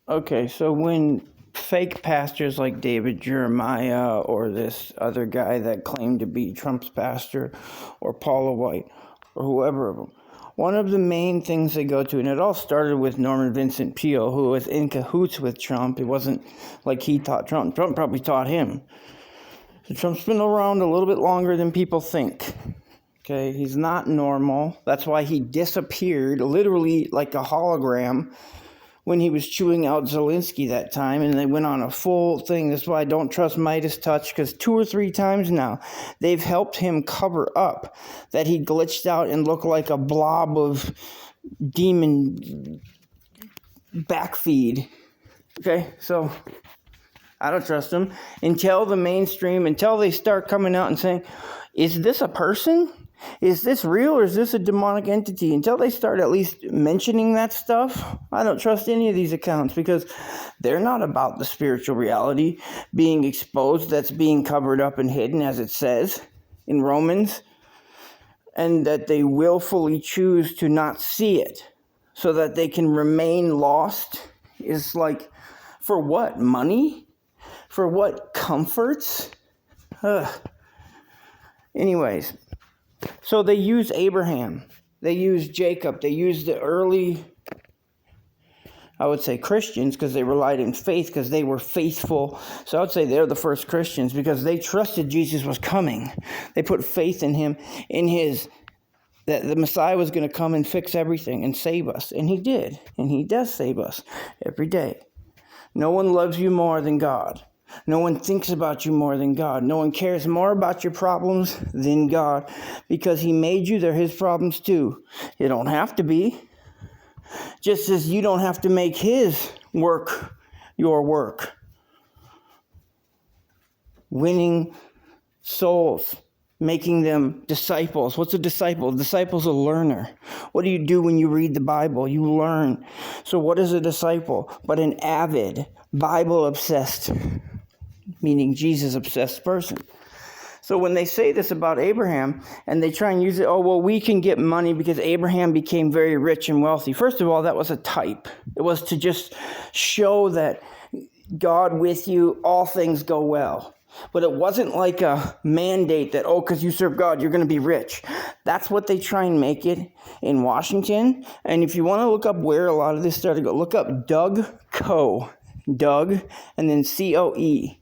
Okay, so when fake pastors like David Jeremiah or this other guy that claimed to be Trump's pastor or Paula White or whoever of them, one of the main things they go to, and it all started with Norman Vincent Peale, who was in cahoots with Trump. It wasn't like he taught Trump. Trump probably taught him. So Trump's been around a little bit longer than people think. Okay, he's not normal. That's why he disappeared, literally like a hologram, when he was chewing out Zelensky that time, and they went on a full thing. That's why I don't trust Midas Touch, because 2 or 3 times now, they've helped him cover up that he glitched out and looked like a blob of demon backfeed. Okay, so I don't trust him until the mainstream, until they start coming out and saying, is this a person? Is this real or is this a demonic entity? Until they start at least mentioning that stuff, I don't trust any of these accounts, because they're not about the spiritual reality being exposed that's being covered up and hidden, as it says in Romans, and that they willfully choose to not see it so that they can remain lost. Is like, for what? Money? For what? Comforts? Anyways. So they use Abraham, they use Jacob, they use the early, I would say, Christians, because they relied in faith, because they were faithful. So I would say they're the first Christians, because they trusted Jesus was coming. They put faith in him, that the Messiah was going to come and fix everything and save us. And he did, and he does save us every day. No one loves you more than God. No one thinks about you more than God. No one cares more about your problems than God, because he made you. They're his problems too. You don't have to be. Just as you don't have to make his work your work. Winning souls, making them disciples. What's a disciple? A disciple's a learner. What do you do when you read the Bible? You learn. So what is a disciple but an avid, Bible-obsessed, meaning Jesus-obsessed person? So when they say this about Abraham, and they try and use it, we can get money because Abraham became very rich and wealthy. First of all, that was a type. It was to just show that God with you, all things go well. But it wasn't like a mandate that, because you serve God, you're going to be rich. That's what they try and make it in Washington. And if you want to look up where a lot of this started, go look up Doug Coe. Doug, and then C-O-E.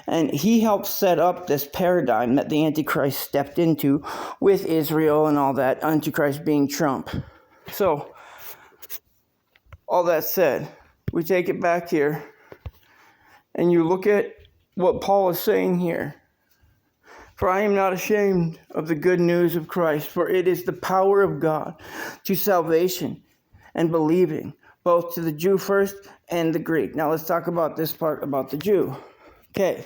And he helped set up this paradigm that the Antichrist stepped into with Israel and all that, Antichrist being Trump. So, all that said, we take it back here, and you look at what Paul is saying here. For I am not ashamed of the good news of Christ, for it is the power of God to salvation and believing, both to the Jew first and the Greek. Now let's talk about this part about the Jew. Okay,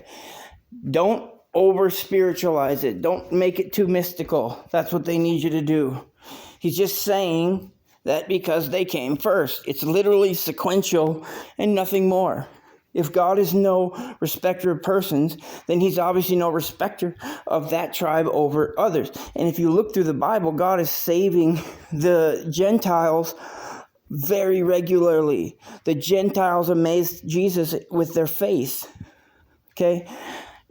don't over-spiritualize it. Don't make it too mystical. That's what they need you to do. He's just saying that because they came first. It's literally sequential and nothing more. If God is no respecter of persons, then he's obviously no respecter of that tribe over others. And if you look through the Bible, God is saving the Gentiles very regularly. The Gentiles amazed Jesus with their faith. Okay,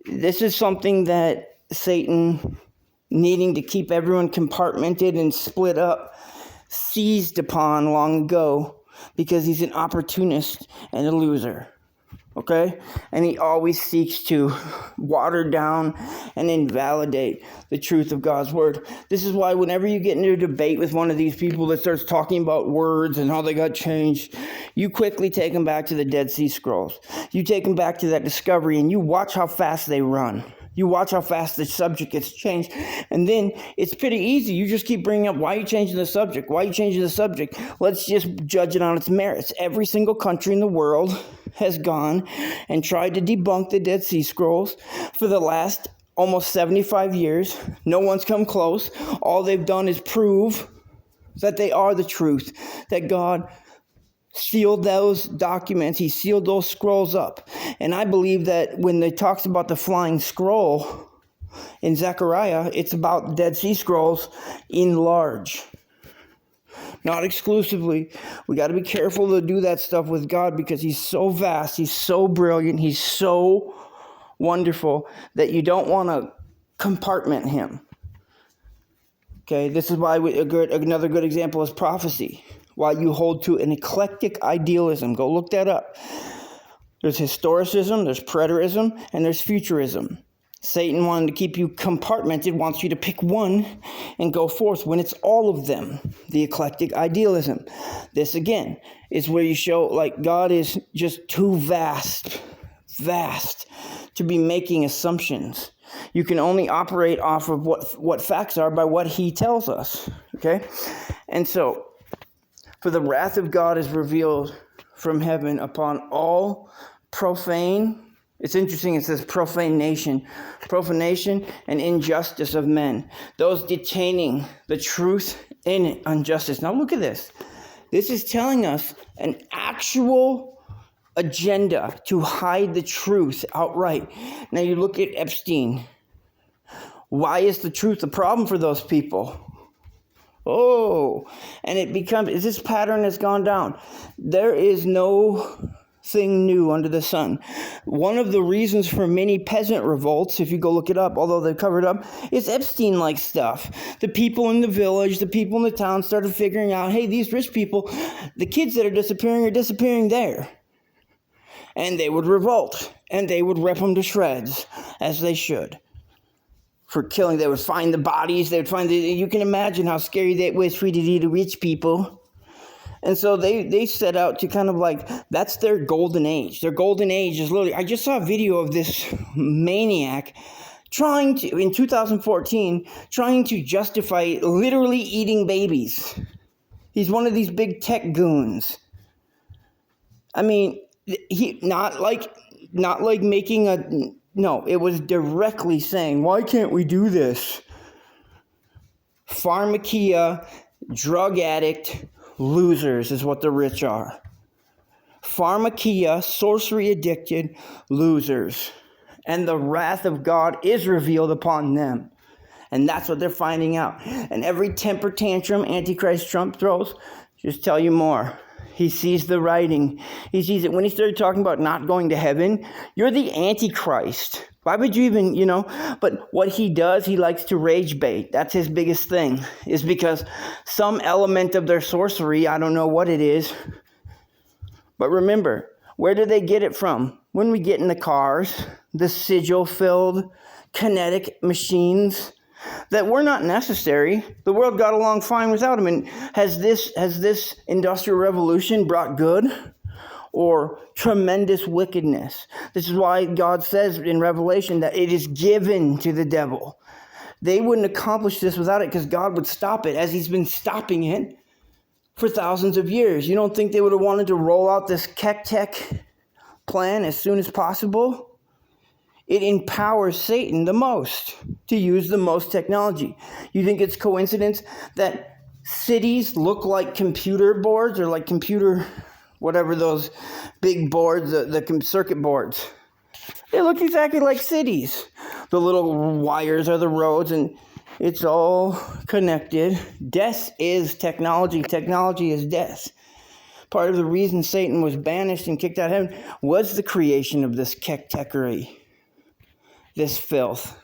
this is something that Satan, needing to keep everyone compartmented and split up, seized upon long ago, because he's an opportunist and a loser. Okay? And he always seeks to water down and invalidate the truth of God's word. This is why whenever you get into a debate with one of these people that starts talking about words and how they got changed, you quickly take them back to the Dead Sea Scrolls. You take them back to that discovery, and you watch how fast they run. You watch how fast the subject gets changed. And then it's pretty easy. You just keep bringing up, why are you changing the subject? Why are you changing the subject? Let's just judge it on its merits. Every single country in the world has gone and tried to debunk the Dead Sea Scrolls for the last almost 75 years. No one's come close. All they've done is prove that they are the truth, that God sealed those documents. He sealed those scrolls up. And I believe that when it talks about the flying scroll in Zechariah, it's about the Dead Sea Scrolls in large. not exclusively. We got to be careful to do that stuff with God because he's so vast, he's so brilliant, he's so wonderful that you don't want to compartment him. Okay, this is why another good example is prophecy. Why you hold to an eclectic idealism. Go look that up. There's historicism, there's preterism, and there's futurism. Satan wanted to keep you compartmented, wants you to pick one and go forth when it's all of them. The eclectic idealism. This, again, is where you show, like, God is just too vast to be making assumptions. You can only operate off of what facts are by what he tells us. Okay? And so, for the wrath of God is revealed from heaven upon all profane. It's interesting, it says profanation and injustice of men. Those detaining the truth in injustice. Now look at this. This is telling us an actual agenda to hide the truth outright. Now you look at Epstein. Why is the truth a problem for those people? Oh, and it becomes, this pattern has gone down. There is no thing new under the sun. One of the reasons for many peasant revolts, if you go look it up, although they covered up, is Epstein-like stuff. The people in the village, the people in the town started figuring out, hey, these rich people, the kids that are disappearing there. And they would revolt, and they would rip them to shreds, as they should. For killing, they would find the bodies, they would find you can imagine how scary that was for the rich people. And so they set out to kind of like, that's their golden age. Their golden age is literally, I just saw a video of this maniac in 2014, trying to justify literally eating babies. He's one of these big tech goons. I mean, he not like making a, no, it was directly saying, why can't we do this? Pharmakia, drug addict, losers is what the rich are. Pharmakia, sorcery addicted, losers. And the wrath of God is revealed upon them. And that's what they're finding out. And every temper tantrum Antichrist Trump throws, just tell you more. He sees the writing. He sees it. When he started talking about not going to heaven, you're the Antichrist. Why would you even, But what he does, he likes to rage bait. That's his biggest thing, is because some element of their sorcery, I don't know what it is. But remember, where do they get it from? When we get in the cars, the sigil-filled kinetic machines that were not necessary. The world got along fine without them. And has this industrial revolution brought good or tremendous wickedness? This is why God says in Revelation that it is given to the devil. They wouldn't accomplish this without it because God would stop it, as he's been stopping it for thousands of years. You don't think they would have wanted to roll out this Keck plan as soon as possible? It empowers Satan the most to use the most technology. You think it's coincidence that cities look like computer boards or like computer, whatever those big boards, the circuit boards? They look exactly like cities. The little wires are the roads and it's all connected. Death is technology. Technology is death. Part of the reason Satan was banished and kicked out of heaven was the creation of this keckteckery. This filth.